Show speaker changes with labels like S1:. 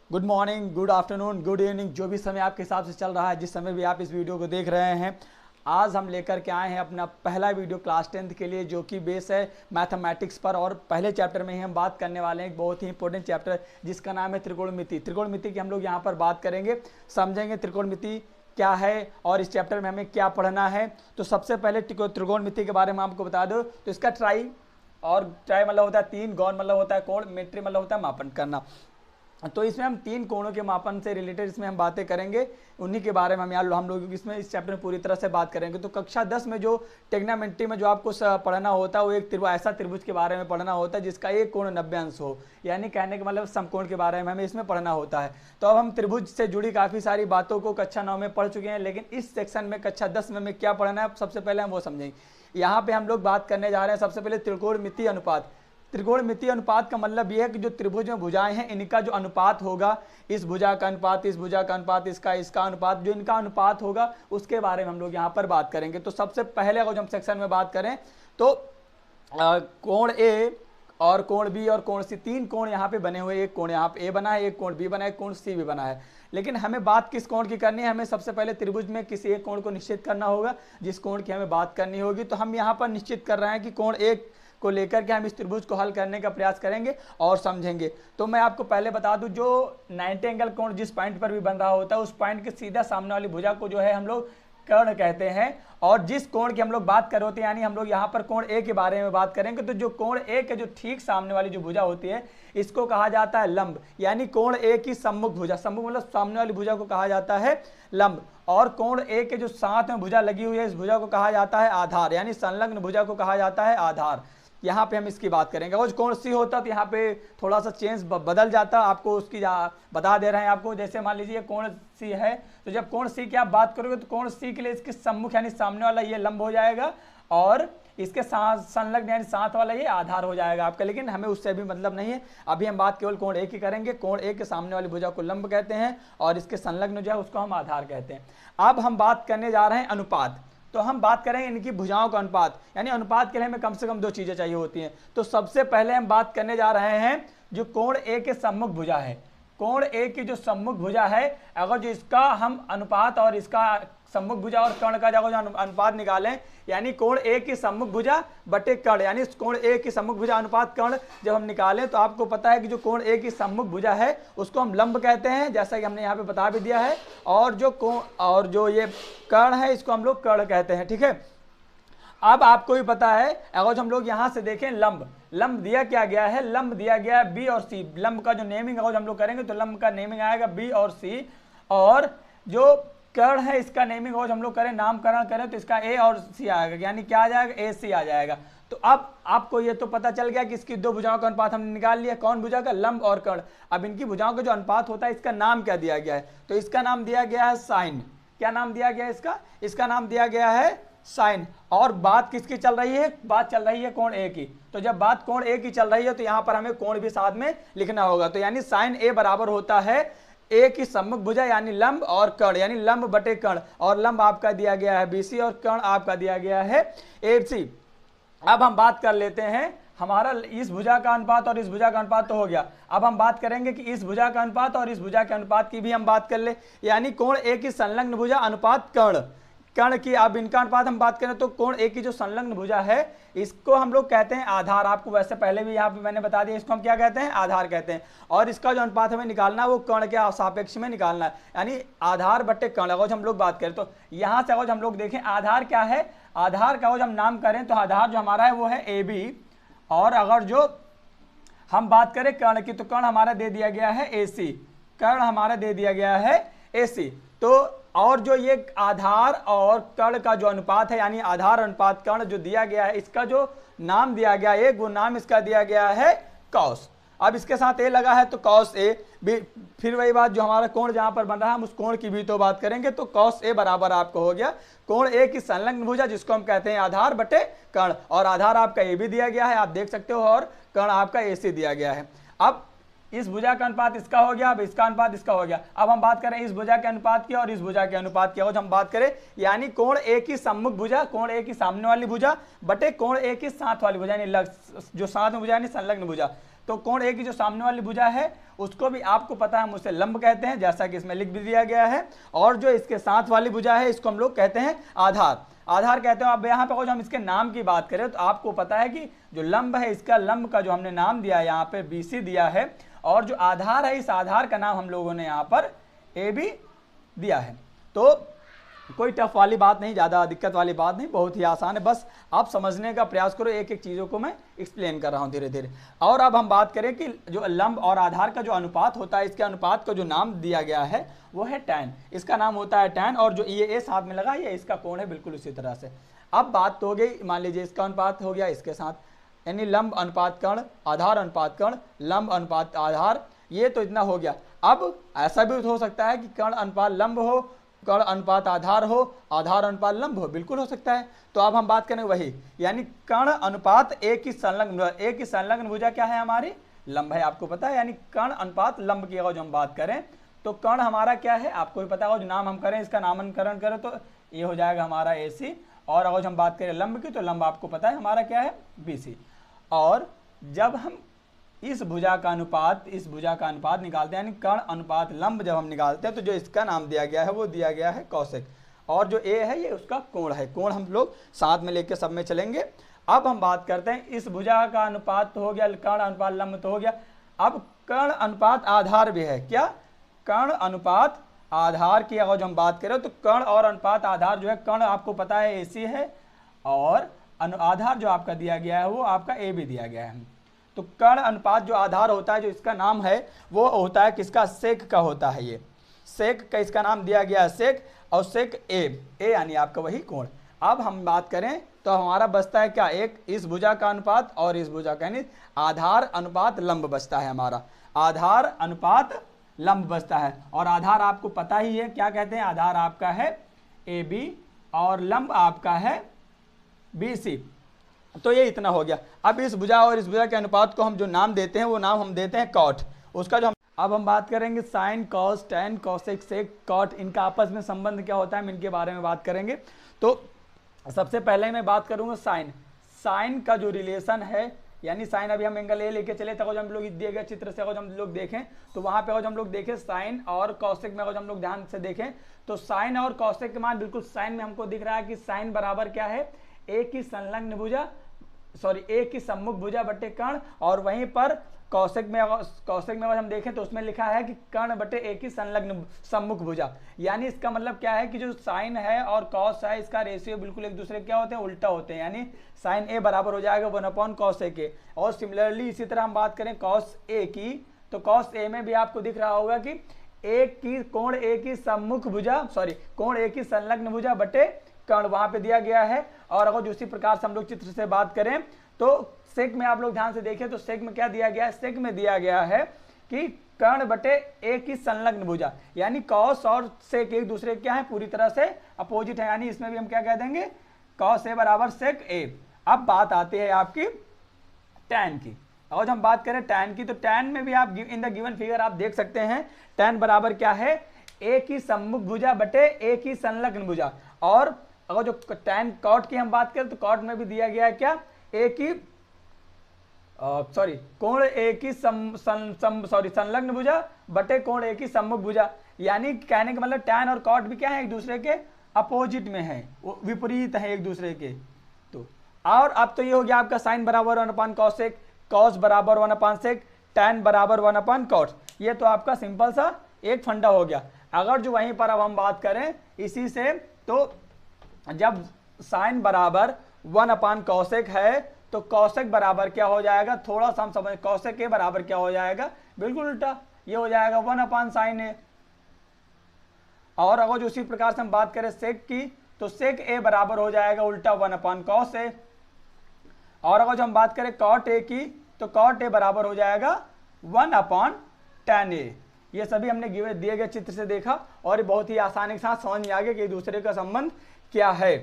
S1: Good morning, good afternoon, good evening, जो भी समय आपके हिसाब से चल रहा है, जिस समय भी आप इस वीडियो को देख रहे हैं। आज हम लेकर के आए हैं अपना पहला वीडियो क्लास 10th के लिए, जो कि बेस है मैथमेटिक्स पर। और पहले चैप्टर में ही हम बात करने वाले हैं एक बहुत ही इंपॉर्टेंट चैप्टर, जिसका नाम है त्रिकोणमिति। त्रिकोणमिति की हम लोग यहाँ पर बात करेंगे, समझेंगे त्रिकोणमिति क्या है और इस चैप्टर में हमें क्या पढ़ना है। तो सबसे पहले त्रिकोणमिति के बारे में आपको बता दो, तो इसका ट्राई मतलब होता है तीन, गौण मतलब होता है कोण, मेट्री मतलब होता है मापन करना। तो इसमें हम तीन कोणों के मापन से रिलेटेड इसमें हम बातें करेंगे, उन्हीं के बारे में हम लोग इसमें इस चैप्टर में पूरी तरह से बात करेंगे। तो कक्षा 10 में जो ट्रिग्नोमेट्री में जो आपको पढ़ना होता है, वो एक ऐसा त्रिभुज के बारे में पढ़ना होता है जिसका एक कोण 90 अंश हो, यानी कहने का मतलब समकोण के बारे में हमें इसमें पढ़ना होता है। तो अब हम त्रिभुज से जुड़ी काफ़ी सारी बातों को कक्षा 9 में पढ़ चुके हैं, लेकिन इस सेक्शन में कक्षा 10 में हमें क्या पढ़ना है सबसे पहले हम वो समझेंगे। यहाँ पे हम लोग बात करने जा रहे हैं सबसे पहले त्रिकोणमिति अनुपात। त्रिकोणमिति अनुपात का मतलब यह है कि जो त्रिभुज में भुजाएं हैं, इनका जो अनुपात होगा, इस भुजा का अनुपात, इस भुजा का अनुपात, इसका अनुपात, जो इनका अनुपात होगा उसके बारे में हम लोग यहाँ पर बात करेंगे। तो सबसे पहले अगर हम सेक्शन में बात करें तो कोण ए और कोण बी और कोण सी, तीन कोण यहाँ पे बने हुए। एक कोण यहाँ पे ए बना है, एक कोण बी बना है, एक कोण सी भी बना है। लेकिन हमें बात किस कोण की करनी है? हमें सबसे पहले त्रिभुज में किसी एक कोण को निश्चित करना होगा, जिस कोण की हमें बात करनी होगी। तो हम यहाँ पर निश्चित कर रहे हैं कि कोण एक को लेकर के हम इस त्रिभुज को हल करने का प्रयास करेंगे और समझेंगे। तो मैं आपको पहले बता दूं, जो 90 एंगल कोण जिस पॉइंट पर भी बन रहा होता है, उस पॉइंट के सीधा सामने वाली भुजा को जो है हम लोग कर्ण कहते हैं। और जिस कोण की हम लोग बात कर रहे होते हैं, यानी हम लोग यहाँ पर कोण ए के बारे में बात करेंगे, तो जो कोण ए के जो ठीक सामने वाली जो भुजा होती है, इसको कहा जाता है लंब, यानी कोण ए की सम्मुख भुजा। सम्मुख मतलब सामने वाली भुजा को कहा जाता है लंब। और कोण ए के जो साथ में भुजा लगी हुई है, इस भुजा को कहा जाता है आधार, यानी संलग्न भुजा को कहा जाता है आधार। यहाँ पे हम इसकी बात करेंगे। और कोण सी होता तो यहाँ पे थोड़ा सा चेंज बदल जाता, आपको उसकी बता दे रहे हैं आपको। जैसे मान लीजिए कोण सी है, तो जब कोण सी की आप बात करोगे तो कोण सी के लिए इसके सम्मुख यानी सामने वाला ये लंब हो जाएगा, और इसके साथ संलग्न यानी साथ वाला ये आधार हो जाएगा आपका। लेकिन हमें उससे भी मतलब नहीं है, अभी हम बात केवल कोण ए की करेंगे। कोण ए के सामने वाली भुजा को लंब कहते हैं और इसके संलग्न जो है उसको हम आधार कहते हैं। अब हम बात करने जा रहे हैं अनुपात। तो हम बात करेंगे इनकी भुजाओं का अनुपात, यानी अनुपात के लिए हमें कम से कम दो चीजें चाहिए होती हैं। तो सबसे पहले हम बात करने जा रहे हैं जो कोण ए के सम्मुख भुजा है। कोण ए की जो सम्मुख भुजा है, अगर जो इसका हम अनुपात और इसका सम्मुख भुजा और कर्ण का जो अनुपात निकालें, यानी कोण ए की सम्मुख भुजा बटे कर्ण, यानी कोण ए की सम्मुख भुजा अनुपात कर्ण जब हम निकालें, तो आपको पता है कि जो कोण ए की सम्मुख भुजा है उसको हम लंब कहते हैं, जैसा कि हमने यहाँ पे बता भी दिया है। और जो ये कर्ण है, इसको हम लोग कर्ण कहते हैं। ठीक है, अब आपको भी पता है, अगर हम लोग यहाँ से देखें लंब दिया क्या गया है? लंब दिया गया है बी और सी। लंब का जो नेमिंग अगर हम लोग करेंगे तो लंब का नेमिंग आएगा बी और सी, और जो कर्ण है इसका नेमिंग अगर हम लोग करें, नामकरण करें, तो इसका ए और सी आएगा, यानी क्या आ जाएगा? ए सी आ जाएगा। तो अब आपको ये तो पता चल गया कि इसकी दो भुजाओं का अनुपात हमने निकाल लिया। कौन भुजा का? लंब और कर्ण। अब इनकी भुजाओं का जो अनुपात होता है, इसका नाम क्या दिया गया है? तो इसका नाम दिया गया है साइन। क्या नाम दिया गया है इसका? इसका नाम दिया गया है साइन। और बात किसकी चल रही है? बात चल रही है कोण ए की। तो जब बात कोण ए की चल रही है, तो यहाँ पर हमें कोण भी साथ में लिखना होगा। तो यानी साइन ए बराबर होता है ए की सम्मुख भुजा यानी लंब और कर्ण, यानी लंब बटे कर्ण। और लंब आपका दिया गया है बीसी और कर्ण आपका दिया गया है एसी। अब हम बात कर लेते हैं, हमारा इस भुजा का अनुपात और इस भुजा का अनुपात तो हो गया। अब हम बात करेंगे कि इस भुजा का अनुपात और इस भुजा के अनुपात की भी हम बात कर ले, यानी कोण ए की संलग्न भुजा अनुपात कर्ण की। अब इनका अनुपात हम बात करें तो कोण ए की जो संलग्न भुजा है, इसको हम लोग कहते हैं आधार। आपको वैसे पहले भी यहाँ पे मैंने बता दिया, इसको हम क्या कहते हैं? आधार कहते हैं। और इसका जो अनुपात हमें निकालना है वो कर्ण के सापेक्ष में निकालना है, यानी आधार बट्टे कर्ण। अगर हम लोग बात करें तो यहाँ से अगर हम लोग देखें आधार क्या है, आधार का अगर हम नाम करें तो आधार जो हमारा है वो है ए बी। और अगर जो हम बात करें कर्ण की, तो कर्ण हमारा दे दिया गया है ए सी। कर्ण हमारा दे दिया गया है ए सी। तो और जो ये आधार और कर्ण का जो अनुपात है, यानी आधार अनुपात कर्ण जो दिया गया है, इसका जो नाम दिया गया है, वो नाम इसका दिया गया है कॉस। अब इसके साथ ए लगा है तो कॉस ए भी। फिर वही बात, जो हमारा कोण जहां पर बन रहा है, हम उस कोण की भी तो बात करेंगे। तो कॉस ए बराबर आपको हो गया कोण ए की संलग्न भुजा, जिसको हम कहते हैं आधार बटे कर्ण। और आधार आपका ए भी दिया गया है, आप देख सकते हो, और कर्ण आपका ए सी दिया गया है। अब इस भुजा का अनुपात इसका हो गया, अब इसका अनुपात इसका हो गया। अब हम बात करें इस भुजा के अनुपात की और इस भुजा के अनुपात की। हम बात करें यानी कोण ए की सम्मुख भुजा, कोण ए की सामने वाली भुजा बटे कोण ए की साथ वाली भुजा, यानी जो साथ में भुजा यानी संलग्न भुजा। तो कोण ए की जो सामने वाली भुजा है उसको भी आपको पता है हम उसे लंब कहते हैं, जैसा कि इसमें लिख भी दिया गया है। और जो इसके साथ वाली भुजा है इसको हम लोग कहते हैं आधार, आधार कहते हैं। अब यहाँ पे अगर हम इसके नाम की बात करें तो आपको पता है कि जो लंब है इसका लंब का जो हमने नाम दिया है यहाँ पे BC दिया है, और जो आधार है इस आधार का नाम हम लोगों ने यहाँ पर AB दिया है। तो कोई टफ वाली बात नहीं, ज़्यादा दिक्कत वाली बात नहीं, बहुत ही आसान है। बस आप समझने का प्रयास करो, एक एक चीज़ों को मैं एक्सप्लेन कर रहा हूँ धीरे धीरे। और अब हम बात करें कि जो लंब और आधार का जो अनुपात होता है, इसके अनुपात का जो नाम दिया गया है वो है tan, इसका नाम होता है tan। और जो ये साथ में लगा ये इसका कोण है, बिल्कुल उसी तरह से। अब बात तो हो गई, मान लीजिए इसका अनुपात हो गया इसके साथ, यानी लंब अनुपात कर्ण, आधार अनुपात कर्ण, लंब अनुपात आधार, ये तो इतना हो गया। अब ऐसा भी हो सकता है कि कर्ण अनुपात लंब हो, कर्ण अनुपात आधार हो, आधार अनुपात लंब हो, बिल्कुल हो सकता है। तो अब हम बात करें वही, यानी कर्ण अनुपात ए की संलग्न भुजा क्या है हमारी, लंब है, आपको पता है। यानी कर्ण अनुपात लंब की अगर जो हम बात करें तो कर्ण हमारा क्या है आपको भी पता होगा, जो नाम हम करें इसका नामकरण करें तो ये हो जाएगा हमारा AC। और अगर हम बात करें लंब की तो लंब आपको पता है हमारा क्या है BC। और जब हम इस भुजा का अनुपात निकालते हैं, यानी कर्ण अनुपात लंब जब हम निकालते हैं तो जो इसका नाम दिया गया है वो दिया गया है कौशिक, और जो A है ये उसका कोण है। कोण हम लोग साथ में लेके सब में चलेंगे। अब हम बात करते हैं इस भुजा का अनुपात तो हो गया, कर्ण अनुपात लंब तो हो गया। अब कर्ण अनुपात आधार भी है, क्या, कर्ण अनुपात आधार की अगर जो हम बात करें तो कर्ण और अनुपात आधार जो है, कर्ण आपको पता है AC है और आधार जो आपका दिया गया है वो आपका AB दिया गया है। तो कर्ण अनुपात जो आधार होता है, जो इसका नाम है वो होता है किसका, सेक का होता है। ये सेक का इसका नाम दिया गया है सेक, और सेक ए यानी आपका वही कोण। अब हम बात करें तो हमारा बचता है क्या, एक इस भुजा का अनुपात और इस भुजा का, यानी आधार अनुपात लंब बचता है हमारा, आधार अनुपात लंब बचता है। और आधार आपको पता ही है क्या कहते हैं, आधार आपका है AB और लंब आपका है BC। तो ये इतना हो गया। अब इस भुजा और इस भुजा के अनुपात को हम जो नाम देते हैं वो नाम हम देते हैं कॉट, उसका जो अब हम बात करेंगे साइन, कॉस, टैन, कॉसेक, सेक, कॉट, इनका आपस में संबंध क्या होता है, हम इनके बारे में बात करेंगे। तो सबसे पहले मैं बात करूंगा साइन। साइन का जो रिलेशन है, यानी साइन अभी हम एंगल ए लेके चले तो हम लोग दिए गए चित्र से अगर हम लोग देखें तो वहां पे अगर हम लोग देखें साइन और कॉसेक में अगर हम लोग ध्यान से देखें तो साइन और कॉसेक के मान बिल्कुल साइन में हमको दिख रहा है कि साइन बराबर क्या है, ए की संलग्न भुजा, सॉरी ए की सम्मुख भुजा बटे कर्ण। और वहीं पर कौशिक में अगर हम देखें तो उसमें लिखा है कि कर्ण बटे ए की संलग्न सम्मुख भुजा। यानी इसका मतलब क्या है कि जो साइन है और कॉस है इसका रेशियो बिल्कुल एक दूसरे क्या होते हैं, उल्टा होते हैं। यानी साइन ए बराबर हो जाएगा 1/cos ए के। और सिमिलरली इसी तरह हम बात करें कॉस ए की, तो कॉस ए में भी आपको दिख रहा होगा कि कोण ए की सम्मुख भुजा, सॉरी कोण ए की संलग्न भुजा बटे कर्ण वहां पे दिया गया है। और अगर उसी प्रकार से हम लोग चित्र से बात करें तो सेक में आप लोग ध्यान से देखें तो सेक में क्या दिया गया है, सेक में दिया गया है कि कर्ण बटे ए की संलग्न भुजा। यानी कॉस और सेक एक दूसरे क्या है, पूरी तरह से अपोजिट है। यानी इसमें भी हम क्या कह देंगे, कॉस ए बराबर सेक ए। अब बात आती है आपकी टैन की। और हम बात करें टैन की तो टैन में भी आप इन द गिवन फिगर आप देख सकते हैं टैन बराबर क्या है, ए की सम्मुख भुजा बटे ए की संलग्न भुजा। और अगर जो टैन कॉट की हम बात करें तो कॉट में भी दिया गया है क्या, ए की कोण ए की संलग्न भुजा बटे कोण ए की सम्मुख भुजा। यानी कहने का मतलब टैन और कॉट भी क्या है, एक दूसरे के अपोजिट में है, विपरीत है एक दूसरे के। तो और अब तो ये हो गया आपका साइन बराबर 1/cos, कॉस बराबर 1/sec, टैन बराबर 1/cot। ये तो आपका सिंपल सा एक फंडा हो गया। अगर जो वहीं पर अब हम बात करें इसी से, तो जब साइन बराबर 1/cosec है तो कौशिक बराबर क्या हो जाएगा, थोड़ा सा हम समझ, कौशिक के बराबर क्या हो जाएगा, बिल्कुल उल्टा, ये हो जाएगा 1/sin a। और अगर उसी प्रकार से हम बात करें सेक की तो सेक ए बराबर हो जाएगा उल्टा 1/cos a। और अगर हम बात करें कॉट ए की तो कॉट ए बराबर हो जाएगा 1/tan a। ये सभी हमने दिए गए चित्र से देखा और बहुत ही आसानी के साथ समझ में आ गया कि एक दूसरे का संबंध क्या है।